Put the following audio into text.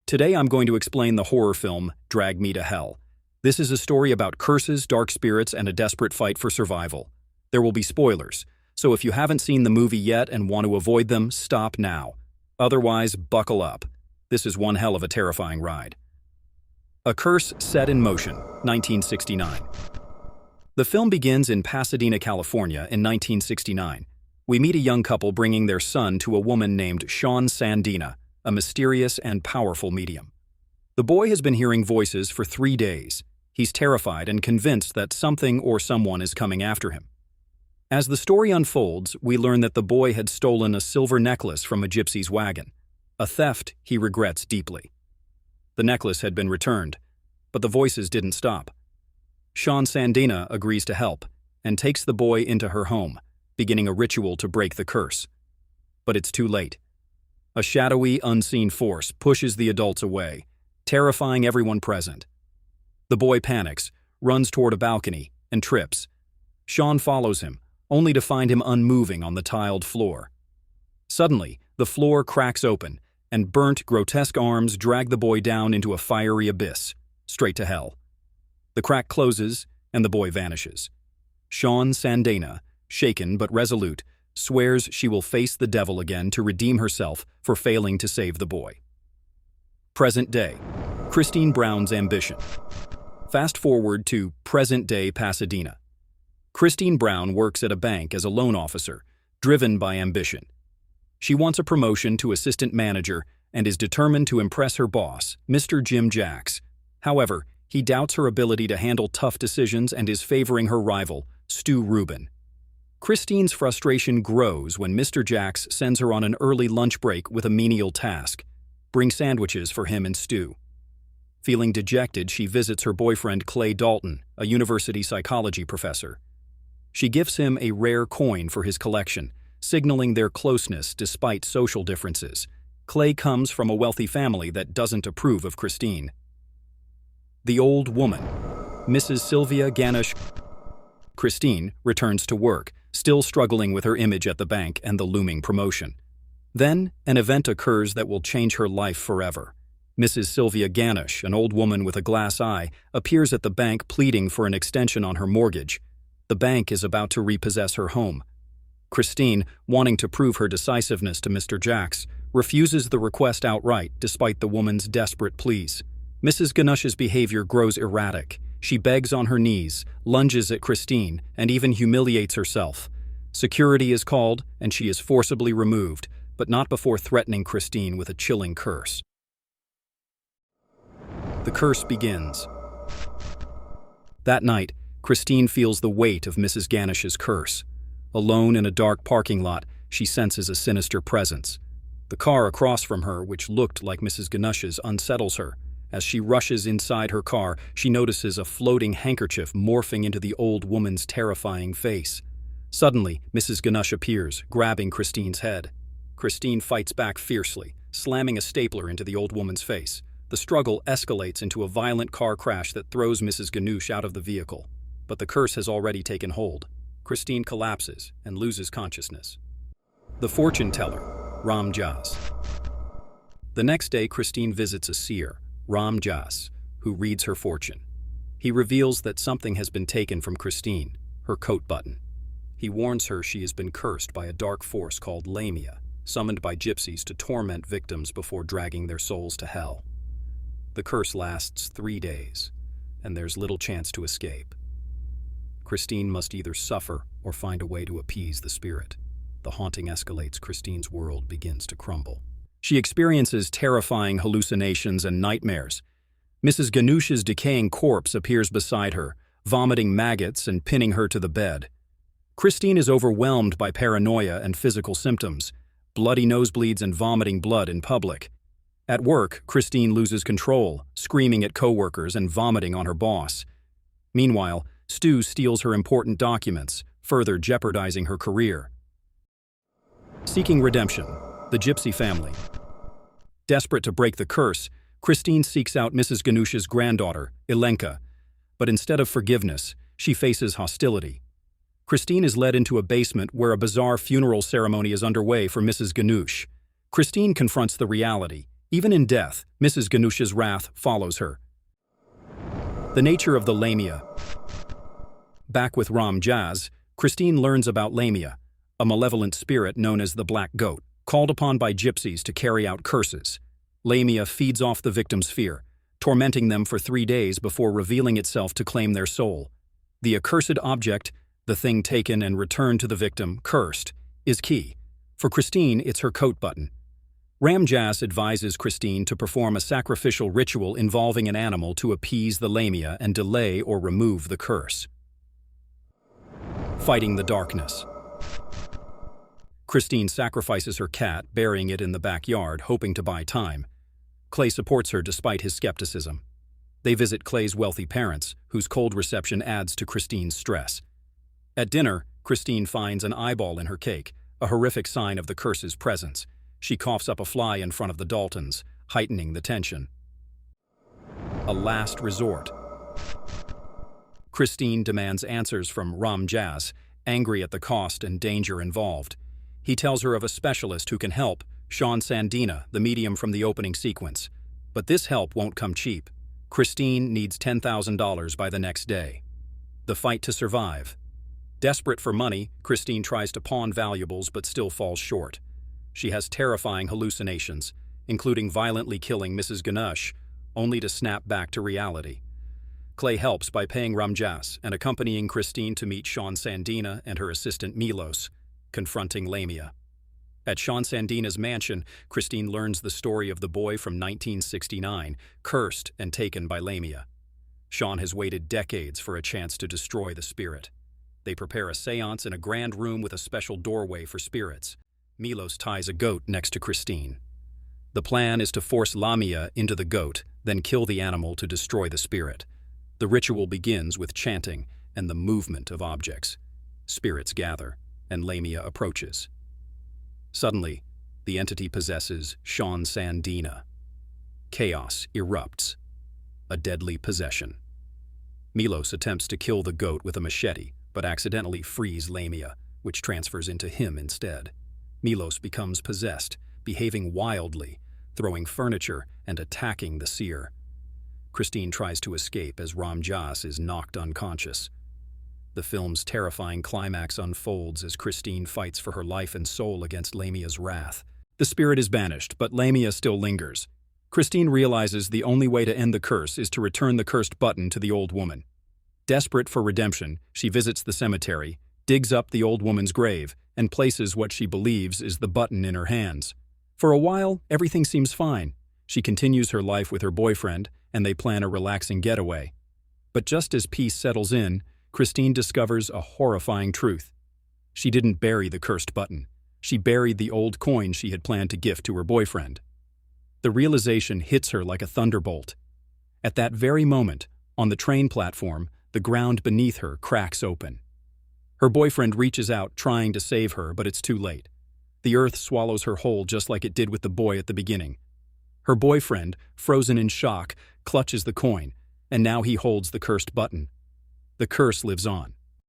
Today I'm going to explain the horror film, Drag Me to Hell. This is a story about curses, dark spirits, and a desperate fight for survival. There will be spoilers, so if you haven't seen the movie yet and want to avoid them, stop now. Otherwise, buckle up. This is one hell of a terrifying ride. A Curse Set in Motion, 1969. The film begins in Pasadena, California in 1969. We meet a young couple bringing their son to a woman named Shawn Sandina, a mysterious and powerful medium. The boy has been hearing voices for 3 days. He's terrified and convinced that something or someone is coming after him. As the story unfolds, we learn that the boy had stolen a silver necklace from a gypsy's wagon, a theft he regrets deeply. The necklace had been returned, but the voices didn't stop. Shawn Sandina agrees to help and takes the boy into her home, beginning a ritual to break the curse. But it's too late. A shadowy, unseen force pushes the adults away, terrifying everyone present. The boy panics, runs toward a balcony, and trips. Shawn follows him, only to find him unmoving on the tiled floor. Suddenly, the floor cracks open, and burnt, grotesque arms drag the boy down into a fiery abyss, straight to hell. The crack closes, and the boy vanishes. Shawn Sandina, shaken but resolute, swears she will face the devil again to redeem herself for failing to save the boy. Present day, Christine Brown's ambition. Fast forward to present-day Pasadena. Christine Brown works at a bank as a loan officer, driven by ambition. She wants a promotion to assistant manager and is determined to impress her boss, Mr. Jim Jacks. However, he doubts her ability to handle tough decisions and is favoring her rival, Stu Rubin. Christine's frustration grows when Mr. Jacks sends her on an early lunch break with a menial task: bring sandwiches for him and Stu. Feeling dejected, she visits her boyfriend Clay Dalton, a university psychology professor. She gifts him a rare coin for his collection, signaling their closeness despite social differences. Clay comes from a wealthy family that doesn't approve of Christine. The old woman, Mrs. Sylvia Ganesh. Christine returns to work, still struggling with her image at the bank and the looming promotion. Then, an event occurs that will change her life forever. Mrs. Sylvia Ganesh, an old woman with a glass eye, appears at the bank pleading for an extension on her mortgage. The bank is about to repossess her home. Christine, wanting to prove her decisiveness to Mr. Jacks, refuses the request outright despite the woman's desperate pleas. Mrs. Ganesh's behavior grows erratic. She begs on her knees, lunges at Christine, and even humiliates herself. Security is called, and she is forcibly removed, but not before threatening Christine with a chilling curse. The curse begins. That night, Christine feels the weight of Mrs. Ganesh's curse. Alone in a dark parking lot, she senses a sinister presence. The car across from her, which looked like Mrs. Ganesh's, unsettles her. As she rushes inside her car, she notices a floating handkerchief morphing into the old woman's terrifying face. Suddenly, Mrs. Ganesh appears, grabbing Christine's head. Christine fights back fiercely, slamming a stapler into the old woman's face. The struggle escalates into a violent car crash that throws Mrs. Ganesh out of the vehicle. But the curse has already taken hold. Christine collapses and loses consciousness. The fortune teller, Ram Jas. The next day, Christine visits a seer, Ram Jas, who reads her fortune. He reveals that something has been taken from Christine, her coat button. He warns her she has been cursed by a dark force called Lamia, summoned by gypsies to torment victims before dragging their souls to hell. The curse lasts 3 days, and there's little chance to escape. Christine must either suffer or find a way to appease the spirit. The haunting escalates. Christine's world begins to crumble. She experiences terrifying hallucinations and nightmares. Mrs. Ganesh's decaying corpse appears beside her, vomiting maggots and pinning her to the bed. Christine is overwhelmed by paranoia and physical symptoms, bloody nosebleeds and vomiting blood in public. At work, Christine loses control, screaming at coworkers and vomiting on her boss. Meanwhile, Stu steals her important documents, further jeopardizing her career. Seeking redemption, the gypsy family. Desperate to break the curse, Christine seeks out Mrs. Ganesh's granddaughter, Ilenka, but instead of forgiveness, she faces hostility. Christine is led into a basement where a bizarre funeral ceremony is underway for Mrs. Ganesh. Christine confronts the reality. Even in death, Mrs. Ganush's wrath follows her. The nature of the Lamia. Back with Ram Jazz, Christine learns about Lamia, a malevolent spirit known as the Black Goat, called upon by gypsies to carry out curses. Lamia feeds off the victim's fear, tormenting them for 3 days before revealing itself to claim their soul. The accursed object, the thing taken and returned to the victim, cursed, is key. For Christine, it's her coat button. Ram Jazz advises Christine to perform a sacrificial ritual involving an animal to appease the Lamia and delay or remove the curse. Fighting the darkness. Christine sacrifices her cat, burying it in the backyard, hoping to buy time. Clay supports her despite his skepticism. They visit Clay's wealthy parents, whose cold reception adds to Christine's stress. At dinner, Christine finds an eyeball in her cake, a horrific sign of the curse's presence. She coughs up a fly in front of the Daltons, heightening the tension. A last resort. Christine demands answers from Ram Jazz, angry at the cost and danger involved. He tells her of a specialist who can help, Sean Sandina, the medium from the opening sequence. But this help won't come cheap. Christine needs $10,000 by the next day. The fight to survive. Desperate for money, Christine tries to pawn valuables but still falls short. She has terrifying hallucinations, including violently killing Mrs. Ganush, only to snap back to reality. Clay helps by paying Ram Jazz and accompanying Christine to meet Sean Sandina and her assistant Milos, confronting Lamia. At Sean Sandina's mansion, Christine learns the story of the boy from 1969, cursed and taken by Lamia. Sean has waited decades for a chance to destroy the spirit. They prepare a seance in a grand room with a special doorway for spirits. Milos ties a goat next to Christine. The plan is to force Lamia into the goat, then kill the animal to destroy the spirit. The ritual begins with chanting and the movement of objects. Spirits gather, and Lamia approaches. Suddenly, the entity possesses Sean Sandina. Chaos erupts. A deadly possession. Milos attempts to kill the goat with a machete, but accidentally frees Lamia, which transfers into him instead. Milos becomes possessed, behaving wildly, throwing furniture and attacking the seer. Christine tries to escape as Ram Jazz is knocked unconscious. The film's terrifying climax unfolds as Christine fights for her life and soul against Lamia's wrath. The spirit is banished, but Lamia still lingers. Christine realizes the only way to end the curse is to return the cursed button to the old woman. Desperate for redemption, she visits the cemetery, digs up the old woman's grave, and places what she believes is the button in her hands. For a while, everything seems fine. She continues her life with her boyfriend, and they plan a relaxing getaway. But just as peace settles in, Christine discovers a horrifying truth. She didn't bury the cursed button. She buried the old coin she had planned to gift to her boyfriend. The realization hits her like a thunderbolt. At that very moment, on the train platform, the ground beneath her cracks open. Her boyfriend reaches out, trying to save her, but it's too late. The earth swallows her whole just like it did with the boy at the beginning. Her boyfriend, frozen in shock, clutches the coin, and now he holds the cursed button. The curse lives on.